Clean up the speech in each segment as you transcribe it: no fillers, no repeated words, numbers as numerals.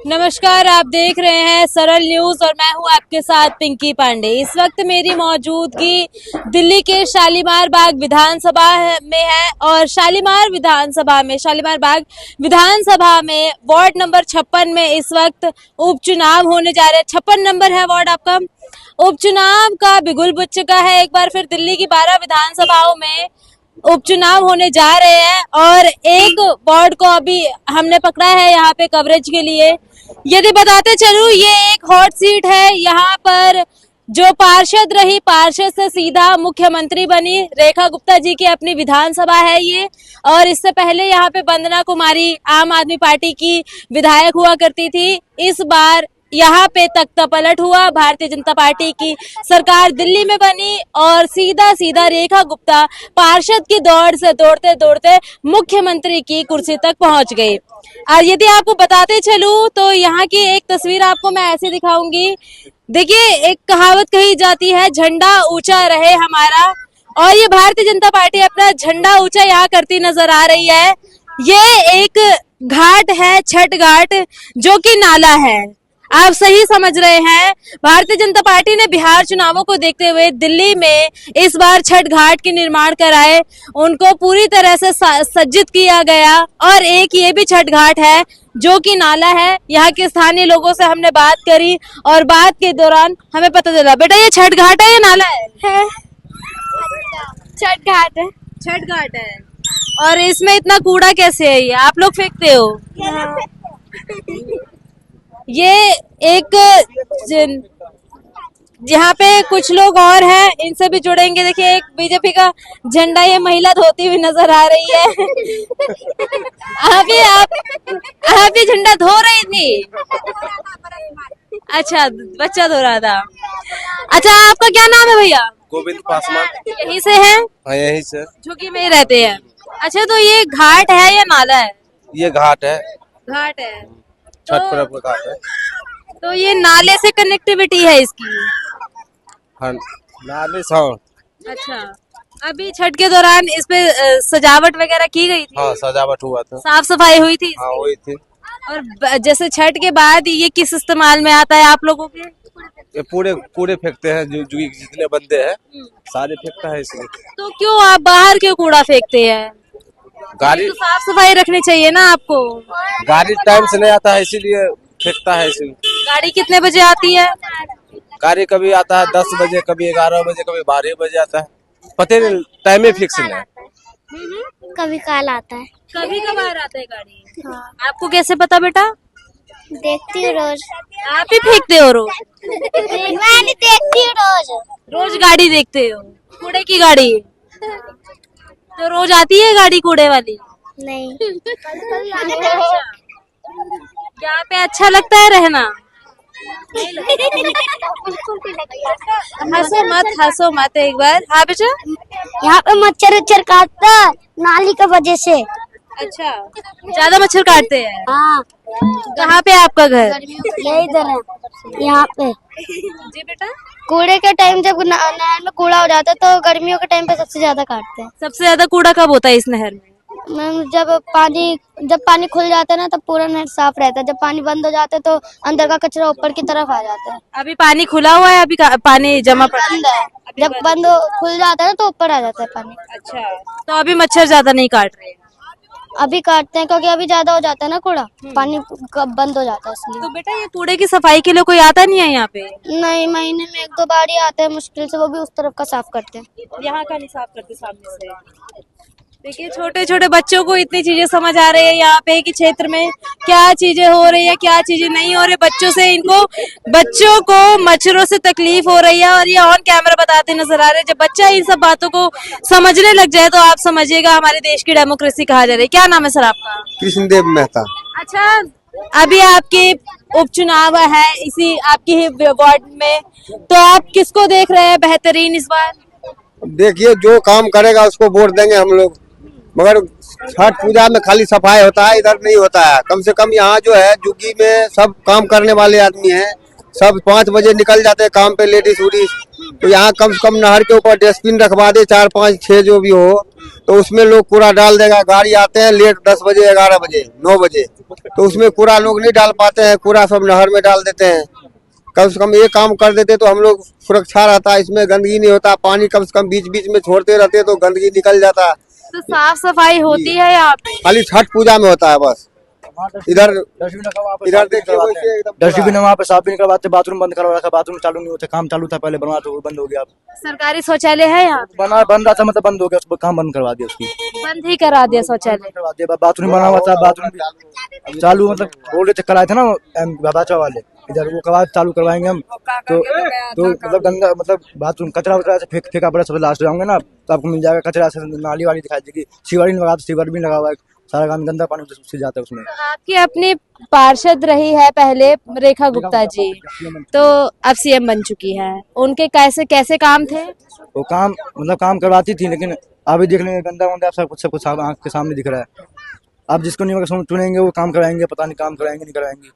नमस्कार, आप देख रहे हैं सरल न्यूज और मैं हूं आपके साथ पिंकी पांडे। इस वक्त मेरी मौजूदगी दिल्ली के शालीमार बाग विधानसभा में है और शालीमार बाग विधानसभा में वार्ड नंबर 56 में इस वक्त उपचुनाव होने जा रहे हैं। 56 नंबर है वार्ड आपका। उपचुनाव का बिगुल बुझ चुका है। एक बार फिर दिल्ली की 12 विधानसभाओं में उपचुनाव होने जा रहे हैं और एक वार्ड को अभी हमने पकड़ा है यहाँ पे कवरेज के लिए। यदि बताते चलूं, ये एक हॉट सीट है। यहाँ पर जो पार्षद रही, पार्षद से सीधा मुख्यमंत्री बनी रेखा गुप्ता जी की अपनी विधानसभा है ये। और इससे पहले यहाँ पे वंदना कुमारी आम आदमी पार्टी की विधायक हुआ करती थी। इस बार यहाँ पे तख्ता पलट हुआ, भारतीय जनता पार्टी की सरकार दिल्ली में बनी और सीधा रेखा गुप्ता पार्षद की दौड़ से दौड़ते दौड़ते मुख्यमंत्री की कुर्सी तक पहुंच गई। और यदि आपको बताते चलूं तो यहाँ की एक तस्वीर आपको मैं ऐसे दिखाऊंगी। देखिए, एक कहावत कही जाती है, झंडा ऊंचा रहे हमारा, और ये भारतीय जनता पार्टी अपना झंडा ऊंचा यहाँ करती नजर आ रही है। ये एक घाट है, छठ घाट, जो कि नाला है। आप सही समझ रहे हैं। भारतीय जनता पार्टी ने बिहार चुनावों को देखते हुए दिल्ली में इस बार छठ घाट के निर्माण कराए, उनको पूरी तरह से सज्जित किया गया। और एक ये भी छठ घाट है जो कि नाला है। यहाँ के स्थानीय लोगों से हमने बात करी और बात के दौरान हमें पता चला, बेटा ये छठ घाट है या नाला है? छठ घाट है। छठ घाट है। और इसमें इतना कूड़ा कैसे है? ये आप लोग फेंकते हो? ये एक यहाँ पे कुछ लोग और हैं, इनसे भी जुड़ेंगे। देखिए, एक बीजेपी का झंडा ये महिला धोती हुई नजर आ रही है। आप ये झंडा धो रही थी? अच्छा, बच्चा धो रहा था। अच्छा, आपका क्या नाम है भैया? गोविंद पासवान। यहीं से है? हाँ, यहीं से। झुग्गी में ही रहते हैं। अच्छा, तो ये घाट है या नाला है? ये घाट है। घाट है। छठ पर्व का घाट है। तो ये नाले से कनेक्टिविटी है इसकी? हाँ, नाले से। अच्छा, अभी छठ के दौरान इस पे सजावट वगैरह की गई थी? हाँ, सजावट हुआ था। साफ सफाई हुई थी? हाँ, हुई थी। और जैसे छठ के बाद ये किस इस्तेमाल में आता है आप लोगों के? ये पूरे कूड़े फेंकते हैं, जो जितने बंदे हैं सारे फेंकता है इसलिए। तो क्यों आप बाहर क्यों कूड़ा फेंकते हैं? गाड़ी तो साफ सफाई रखनी चाहिए ना आपको। गाड़ी टाइम से नहीं आता है इसीलिए फेंकता है इसलिए। गाड़ी कितने बजे आती है? गाड़ी कभी आता है 10 बजे, कभी 11 बजे, कभी 12 बजे आता है। पता नहीं, टाइम ही फिक्स नहीं है। कभी काल आता है। कभी कभार आता है गाड़ी। हाँ। आपको कैसे पता बेटा? देखती हूँ रोज। आप ही फेंकते हो रोज? मैं नहीं देखती हूँ रोज। रोज गाड़ी देखते हो? कूड़े की गाड़ी? तो रोज आती है गाड़ी कूड़े वाली? नहीं। यहाँ पे अच्छा लगता है रहना? हंसो मत एक बार। हाँ बेटा, यहाँ पे मच्छर काटता है नाली की वजह से। अच्छा, ज्यादा मच्छर काटते हैं? हाँ। कहाँ पे आपका घर? ये इधर है, यहाँ पे। जी बेटा। कूड़े के टाइम जब नहर में कूड़ा हो जाता है तो गर्मियों के टाइम पे सबसे ज्यादा काटते हैं। सबसे ज्यादा कूड़ा कब होता है इस नहर में? जब पानी खुल जाता है ना तब पूरा नहर साफ रहता है। जब पानी बंद हो जाता है तो अंदर का कचरा ऊपर की तरफ आ जाता है। अभी पानी खुला हुआ है? अभी पानी जमा पड़ा बंद है। जब खुल जाता है ना तो ऊपर आ जाता है पानी। अच्छा, तो अभी मच्छर ज्यादा नहीं काट रहे? अभी काटते हैं क्योंकि अभी ज्यादा हो जाता है ना कूड़ा, पानी बंद हो जाता है इसलिए। तो बेटा, ये कूड़े की सफाई के लिए कोई आता नहीं है यहाँ पे? नहीं, महीने में 1-2 बार ही आते हैं मुश्किल से, वो भी उस तरफ का साफ करते हैं। यहाँ का नहीं साफ करते सामने से। देखिए, छोटे छोटे बच्चों को इतनी चीजें समझ आ रही है यहाँ पे कि क्षेत्र में क्या चीजें हो रही है, क्या चीजें नहीं हो रही। बच्चों को मच्छरों से तकलीफ हो रही है और ये ऑन कैमरा बताते नजर आ रहे हैं। जब बच्चा इन सब बातों को समझने लग जाए तो आप समझिएगा हमारे देश की डेमोक्रेसी कहा जा रही है। क्या नाम है सर आपका? कृष्णदेव मेहता। अच्छा, अभी आपके उपचुनाव है इसी आपकी ही वार्ड में, तो आप किसको देख रहे हैं बेहतरीन इस बार? देखिए, जो काम करेगा उसको वोट देंगे हम लोग। मगर छठ पूजा में खाली सफाई होता है, इधर नहीं होता है। कम से कम यहाँ जो है झुग्गी में सब काम करने वाले आदमी हैं, सब 5 बजे निकल जाते हैं काम पे, लेडीज उडीज तो यहाँ कम से कम नहर के ऊपर डस्टबिन रखवा दे, 4 5 6 जो भी हो, तो उसमें लोग कूड़ा डाल देगा। गाड़ी आते हैं लेट 10 बजे 11 बजे 9 बजे, तो उसमें कूड़ा लोग नहीं डाल पाते हैं, कूड़ा सब नहर में डाल देते हैं। कम से कम ये काम कर देते तो हम लोग सुरक्षा रहता, इसमें गंदगी नहीं होता। पानी कम से कम बीच बीच में छोड़ते रहते तो गंदगी निकल जाता। तो साफ सफाई होती है यहाँ पे? खाली छठ पूजा में होता है बस। इधर देखिए वैसे एकदम डस्टबिन है वहाँ पे, साफ भी नहीं करवाते। बाथरूम बंद करवा रखा, बाथरूम चालू नहीं होता। काम चालू था पहले, बनवा तो वो बंद हो गया। सरकारी शौचालय है यहाँ पे? बन रहा था, मतलब बंद हो गया, उसको काम बंद करवा दिया। उसकी बंद ही करा दिया शौचालय। करवा दिया। बाथरूम बना हुआ था, बाथरूम चालू, मतलब बोल रहे थे कल आए थे ना बाबाचा वाले इधर, वो कब चालू करवाएंगे हम। तो मतलब गंदा, मतलब बाथरूम कचरा वचरा से फेंका पड़ा, सब लास्ट जाओगे ना तो आपको मिल जाएगा। कचरा से नाली वाली दिखाई देगी, सीवर नहीं लगा, सीवर भी लगा हुआ है, सारा गंदा पानी उससे जाता है उसमें। आपकी अपनी पार्षद रही है पहले रेखा गुप्ता जी, तो अब सीएम बन चुकी है। उनके कैसे कैसे काम थे? वो काम मतलब काम करवाती थी, लेकिन अभी देखने में गंदा वंदा सब कुछ आँख के सामने दिख रहा है। अब जिसको नहीं चुनेंगे वो काम कराएंगे, पता नहीं काम कराएंगे नहीं कराएंगे।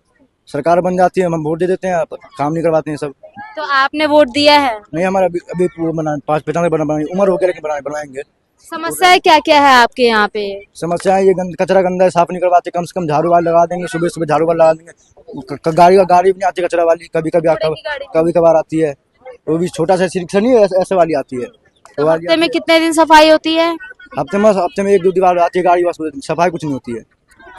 सरकार बन जाती है, हम वोट दे देते हैं, काम नहीं करवाते हैं सब। तो आपने वोट दिया है? नहीं, हमारा अभी वो बना 5-5 बनाएंगे, उम्र हो गया लेकिन बनवाएंगे। समस्याएं क्या क्या है आपके यहाँ पे? समस्याएं ये कचरा गंदा है, साफ नहीं करवाते। कम से कम झाड़ू वाला लगा देंगे, सुबह सुबह झाड़ू वाला लगा देंगे। गाड़ी भी नहीं आती कचरा वाली, कभी कभार आती है, वो भी छोटा सा रिक्शा नहीं है, ऐसे वाली आती है। तो हफ्ते में कितने दिन सफाई होती है? हफ्ते में 1-2 बार आती है गाड़ी, बस सफाई कुछ नहीं होती है।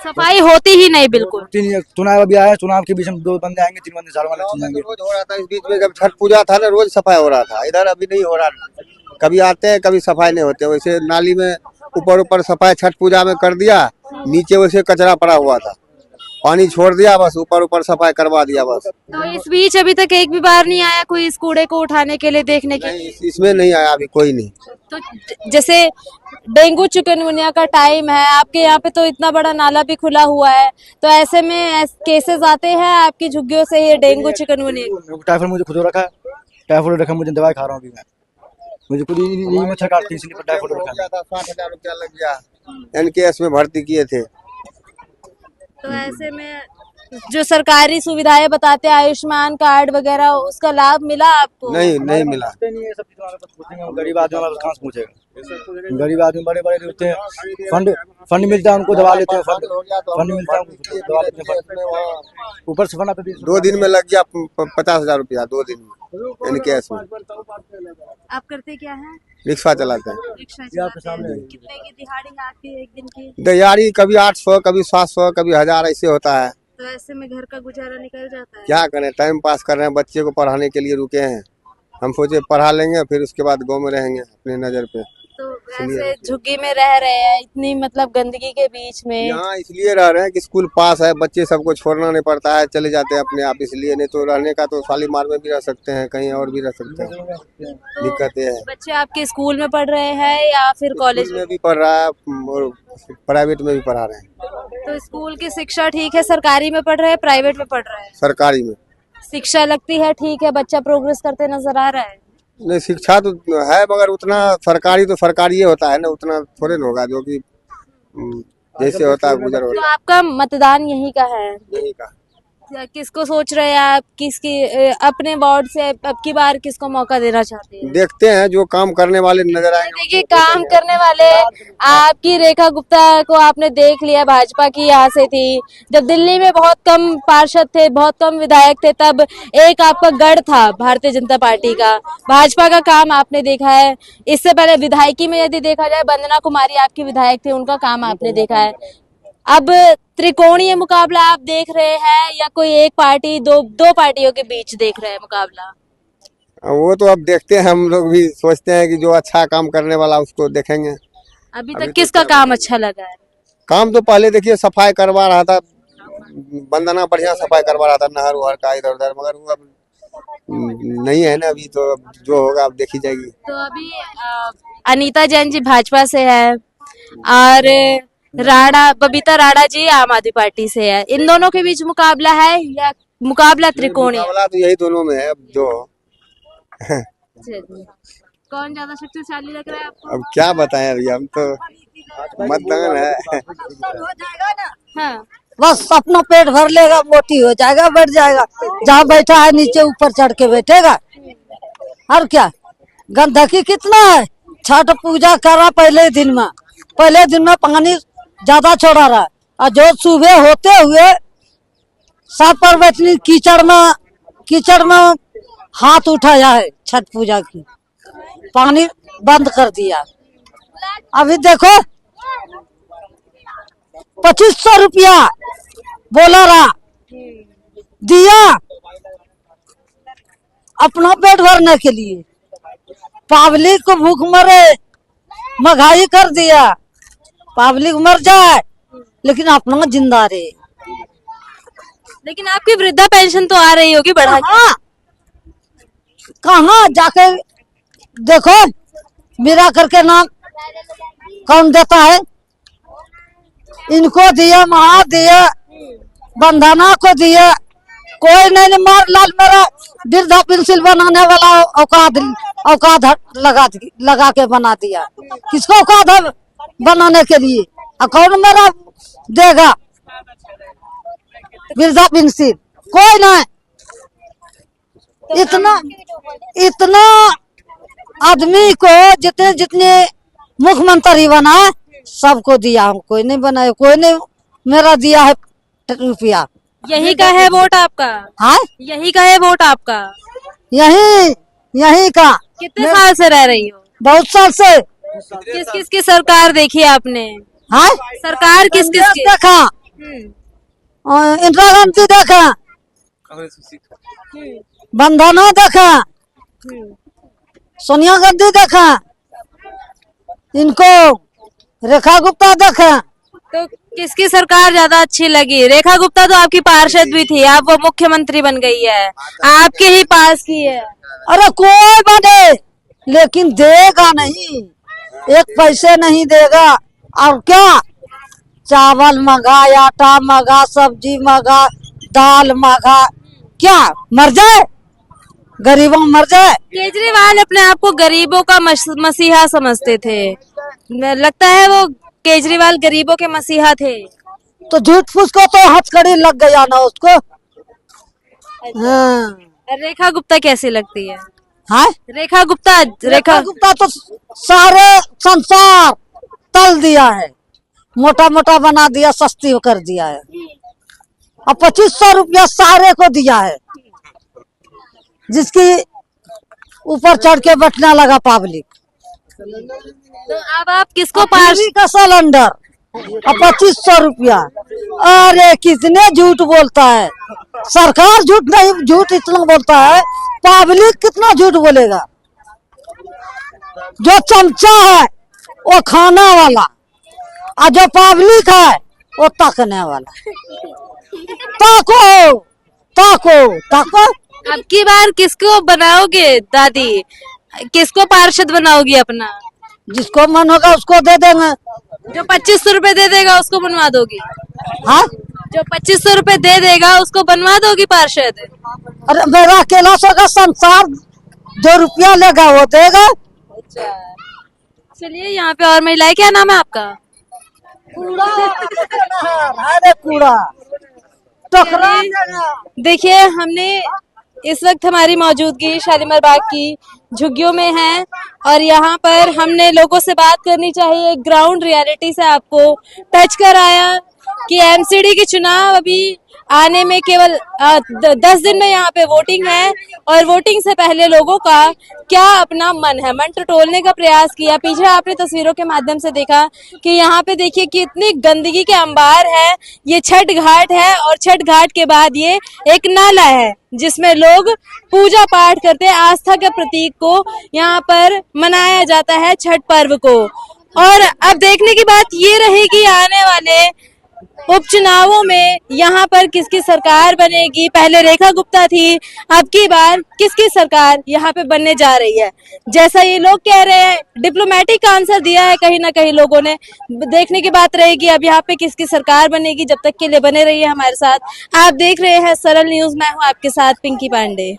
सफाई होती ही नहीं बिल्कुल। चुनाव अभी आया, चुनाव के बीच में 2 बंदे आएंगे, 3 बंदे झाड़ू वाले चले जाएंगे। रोज हो रहा था इस बीच में, जब छठ पूजा था ना रोज सफाई हो रहा था। इधर अभी नहीं हो रहा, कभी आते हैं कभी सफाई नहीं होते। वैसे नाली में ऊपर सफाई छठ पूजा में कर दिया, नीचे वैसे कचरा पड़ा हुआ था, पानी छोड़ दिया, बस ऊपर सफाई करवा दिया बस। तो इस बीच अभी तक एक भी बार नहीं आया कोई इस कूड़े को उठाने के लिए, देखने के लिए? इसमें नहीं आया अभी कोई नहीं। तो जैसे डेंगू चिकनगुनिया का टाइम है, आपके यहाँ पे तो इतना बड़ा नाला भी खुला हुआ है, तो ऐसे में केसेस आते हैं आपकी झुग्गियों से ये डेंगू चिकनगुनिया? टाइफाइड मुझे खुद हो रखा है, टाइफाइड रखा, मुझे दवाई खा रहा हूँ अभी मैं। मुझे खुद यही मच्छर काटती है, इसलिए टाइफाइड रखा है। 60,000 रुपया लग गया, एनकेएस में भर्ती किए थे। तो ऐसे में जो सरकारी सुविधाएं बताते हैं, आयुष्मान कार्ड वगैरह, उसका लाभ मिला आपको? नहीं मिला। गरीब आदमी वाला कहाँ से पूछेगा? गरीब आदमी बड़े होते हैं, फंड मिलता है उनको, दवा लेते हैं। फंड मिलता है उनको, दवा लेते हैं। ऊपर से फंड आता है। 2 दिन में लग गया 50,000 रुपया, 2 दिन में एनकेएस में। आप करते क्या है? रिक्शा चलाते हैं। रिक्शा चलाते हैं। कितने की दिहाड़ी है आपकी एक दिन की? दिहाड़ी कभी 800, कभी 700, कभी 1000 ऐसे होता है। तो ऐसे में घर का गुजारा निकल जाता है? क्या करें, टाइम पास कर रहे हैं, बच्चे को पढ़ाने के लिए रुके हैं। हम सोचे पढ़ा लेंगे, फिर उसके बाद गाँव में रहेंगे अपने नजर पे। तो ऐसे झुग्गी में रह रहे हैं इतनी मतलब गंदगी के बीच में? यहाँ इसलिए रह रहे हैं कि स्कूल पास है, बच्चे सबको छोड़ना नहीं पड़ता है, चले जाते हैं अपने आप। इसलिए नहीं तो रहने का तो शालीमार में भी रह सकते हैं, कहीं और भी रह सकते हैं। तो दिक्कत ये है। बच्चे आपके स्कूल में पढ़ रहे हैं या फिर कॉलेज में भी पढ़ रहा है और प्राइवेट में भी पढ़ा रहे हैं। तो स्कूल की शिक्षा ठीक है? सरकारी में पढ़ रहे हैं, प्राइवेट में पढ़ रहे हैं? सरकारी में शिक्षा लगती है ठीक है, बच्चा प्रोग्रेस करते नजर आ रहा है? नहीं, शिक्षा तो है मगर उतना सरकारी तो सरकारी ही होता है ना, उतना थोड़े न होगा जो कि जैसे होता है गुजर होता है। तो आपका मतदान यही का है? यही का। किसको सोच रहे हैं आप, किसकी अपने वार्ड से अब की बार किसको मौका देना चाहते हैं? देखते हैं जो काम करने वाले नजर आएंगे। देखिए काम करने वाले आपकी रेखा गुप्ता को आपने देख लिया, भाजपा की यहाँ से थी। जब दिल्ली में बहुत कम पार्षद थे, बहुत कम विधायक थे, तब एक आपका गढ़ था भारतीय जनता पार्टी का। भाजपा का काम आपने देखा है। इससे पहले विधायकी में यदि देखा जाए, वंदना कुमारी आपकी विधायक थे, उनका काम आपने देखा है। अब त्रिकोणीय मुकाबला आप देख रहे हैं या कोई एक पार्टी, दो पार्टियों के बीच देख रहे हैं मुकाबला? वो तो अब देखते हैं, हम लोग भी सोचते हैं कि जो अच्छा काम करने वाला उसको देखेंगे। अभी तक किसका काम अच्छा लगा है? काम तो पहले देखिए सफाई करवा रहा था, वंदना बढ़िया सफाई करवा रहा था नहर वहर का इधर उधर, मगर वो अब नहीं है ना अभी, तो जो होगा अब देखी जाएगी। तो अभी अनीता जैन जी भाजपा से है और बबीता राणा जी आम आदमी पार्टी से है। इन दोनों के बीच मुकाबला है या मुकाबला त्रिकोणीय? मुकाबला तो यही दोनों में है अब जो कौन ज्यादा शक्तिशाली लग रहा है आपको? अब क्या बताएं, अभी हम तो मतदान है। हाँ। बस अपना पेट भर लेगा, मोटी हो जाएगा, बढ़ जाएगा। जहाँ बैठा है नीचे ऊपर चढ़ के बैठेगा। और क्या गंदगी कितना है। छठ पूजा करा पहले दिन में पानी ज्यादा छोड़ा रहा और जो सुबह होते हुए सब पर बैठनी कीचड़ में हाथ उठाया है छठ पूजा की, पानी बंद कर दिया। अभी देखो 2500 रुपया बोला रहा दिया अपना पेट भरने के लिए, पब्लिक को भूख मरे, महंगाई कर दिया, पब्लिक मर जाए लेकिन अपना जिंदा रहे। लेकिन आपकी वृद्धा पेंशन तो आ रही होगी बढ़ा के। कहाँ जाके देखो मेरा करके नाम कौन देता है, इनको दिया, महा दिया, बंधना को दिया, कोई नहीं। मार लाल मेरा वृद्धा पेंशन बनाने वाला औकात लगा के बना दिया। किसको औकात है बनाने के लिए, कौन मेरा देगा वृद्धा पेंशन, कोई नहीं। इतना आदमी को जितने जितने मुख्यमंत्री बना सबको दिया, हम कोई नहीं बनाया, कोई नहीं मेरा दिया है रुपया। यही का है वोट आपका? हाँ यही का है वोट आपका? यही का। कितने साल से रह रही हो? बहुत साल से। किस किस की सरकार देखी आपने? हाँ सरकार किस किस की देखा, इंदिरा गांधी देखा, बंधना देखा, सोनिया गांधी देखा, इनको रेखा गुप्ता देखा। तो किसकी सरकार ज्यादा अच्छी लगी? रेखा गुप्ता तो आपकी पार्षद भी थी, आप वो मुख्यमंत्री बन गई है, आपके ही पास की है। अरे कोई बने लेकिन देगा नहीं, एक पैसे नहीं देगा। और क्या चावल महंगा, आटा महंगा, सब्जी महंगा, दाल महंगा, क्या मर जाए गरीबों मर जाए। केजरीवाल अपने आप को गरीबों का मसीहा समझते थे, लगता है वो केजरीवाल गरीबों के मसीहा थे। तो झूठ फूस को तो हथकड़ी लग गया ना उसको। हाँ। रेखा गुप्ता कैसी लगती है? हाँ? रेखा गुप्ता तो सारे संसार तल दिया है, मोटा मोटा बना दिया, सस्ती कर दिया है, और 2500 रुपया सारे को दिया है, जिसकी ऊपर चढ़ के बैठने लगा पब्लिक। तो अब आप किसको पार्टी का सिलेंडर और 2500 रुपया। अरे कितने झूठ बोलता है सरकार, झूठ इतना बोलता है, पब्लिक कितना झूठ बोलेगा। जो चमचा है वो खाना वाला, और जो पब्लिक है वो तकने वाला। ताको ताको ताको। अब की बार किसको बनाओगे दादी, किसको पार्षद बनाओगी अपना? जिसको मन होगा उसको दे देंगे। जो 2500 रुपए दे देगा उसको बनवा दोगी? हाँ, जो 2500 रुपए दे देगा उसको बनवा दोगी पार्षद? अरे मेरा अकेला सोगा संसार 2 रुपया लेगा वो देगा। चलिए यहाँ पे और महिलाएं, क्या नाम है आपका? कूड़ा अरे कूड़ा टकरा। देखिए हमने इस वक्त हमारी मौजूदगी शालीमार बाग की झुग्गियों में है और यहाँ पर हमने लोगों से बात करनी चाहिए, ग्राउंड रियलिटी से आपको टच कराया कि एमसीडी की चुनाव अभी आने में केवल 10 दिन में यहाँ पे वोटिंग है और वोटिंग से पहले लोगों का क्या अपना मन टटोलने का प्रयास किया। पीछे आपने तस्वीरों के माध्यम से देखा कि यहाँ पे देखिए कि इतनी गंदगी के अंबार है। ये छठ घाट है और छठ घाट के बाद ये एक नाला है जिसमें लोग पूजा पाठ करते हैं, आस्था के प्रतीक को यहाँ पर मनाया जाता है छठ पर्व को। और अब देखने की बात ये रहेगी आने वाले उपचुनावों में यहाँ पर किसकी सरकार बनेगी। पहले रेखा गुप्ता थी, अब की बार किसकी सरकार यहाँ पे बनने जा रही है, जैसा ये लोग कह रहे हैं। डिप्लोमेटिक आंसर दिया है कहीं ना कहीं लोगों ने। देखने की बात रहेगी अब यहाँ पे किसकी सरकार बनेगी। जब तक के लिए बने रहिए हमारे साथ। आप देख रहे हैं सरल न्यूज, मैं हूँ आपके साथ पिंकी पांडे।